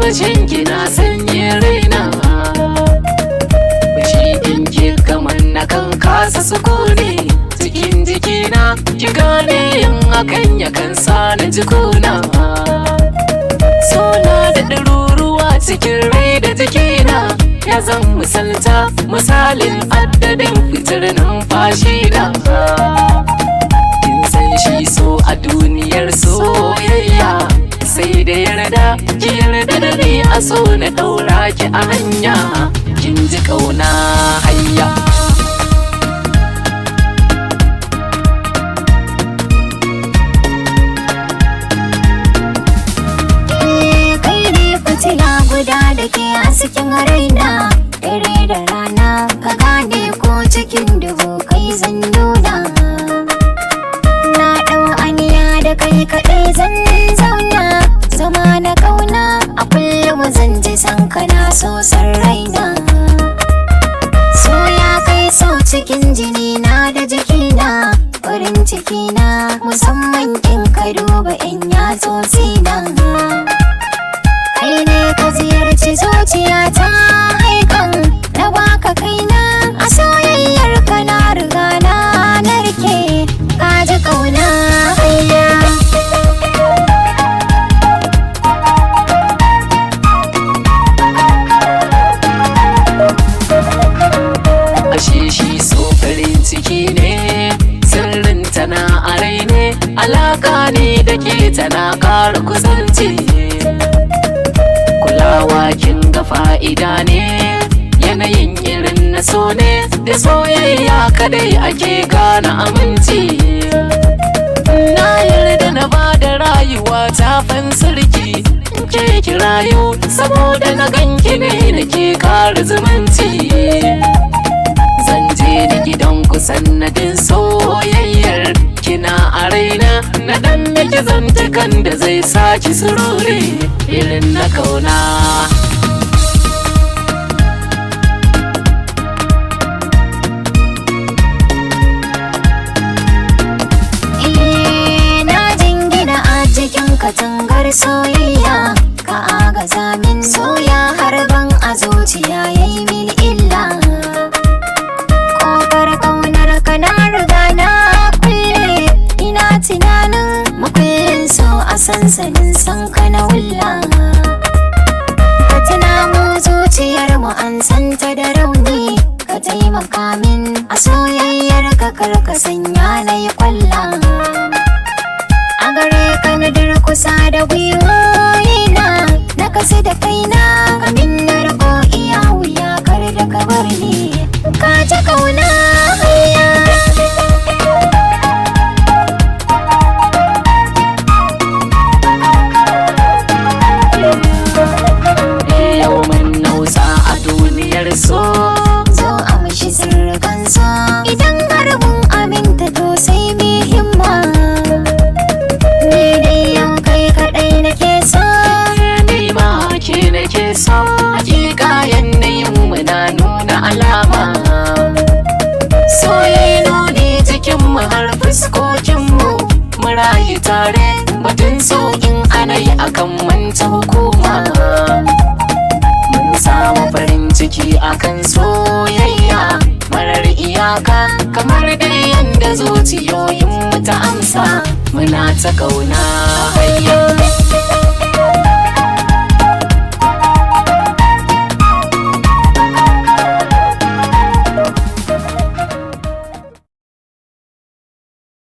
murmushin ki na sanye raina, fushi in ki kaman na kan kasa sukuni cikin jikina, ki gane yin hakan yakan sa na jikuna. Sona da ɗaruruwa cikin rai da jikina, ya zan misalta misalin addadin fitar numfashi na. Kin san shi so a duniyar soyayya, sai da yarda ki yarda da ni a so na ɗaura ki a hanya, kin ji ƙauna hayya. Fitila guda da ke a cikin raina, dare da rana ka gane ko cikin duhu kai zan nuna. Na ɗau aniya da kai kaɗai zan zauna, zama na ƙauna a kullum zan ji san kana so san raina. So ya kai so cikin jini na da jikina, farin cikina musamman in ka duba in yatsotsi na. Kai ne ka ziyarci zuciyata haikan, na baka kaina a soyayyar ka na riga na narke, ka ji ƙauna hayya. Ashe shi so farin ciki ne, sirrin tana a rai ne, alaka ne da ke tana ƙara kusanci. Kulawa kin ga fa'ida ne, yanayin irin na so ne, da soyayya kadai ake gane aminci. Na yarda na ba da rayuwa ta fansarki, ke kirayo saboda na ganki ne nake ƙara zumunci. Zan je ni gidan ku sannadin soyayyar kina a raina, na dan miki zantukan da zai saki sururi irin na kauna. Na jingina a jikin katangar soyayya, ka agaza min soya harban a zuciya yayi min illa. Kofar ƙaunar ka na riga na kulle, ina tunanin makullin so a sansanin san ka na wulla. Ka tuna mu zuciyar mu an santa da rauni, ka taimaka min a soyayyar ka karka sanya na yi kwalla. A gare ka na durkusa da gwiwoyina, na kasu da kaina kamin na riko iya wuya kar da ka bar ni, ka ji ƙauna hayya. Yau mun nausa a duniyar so, zo a mashi sirrikan so, idan har mun aminta to sai mu himma. Ni dai yau kai kaɗai nake so, ni ma ke nake so, hakika yanayin mu na nuna alama. Soyayya nuni cikin mu har fuskokin mu, mu rayu tare batun so in anayi akan manta hukuma. Mun samu farin ciki akan soyayya marar iyaka, kamar dai yanda zuciyoyin mu ta amsa, muna ta ƙauna hayya.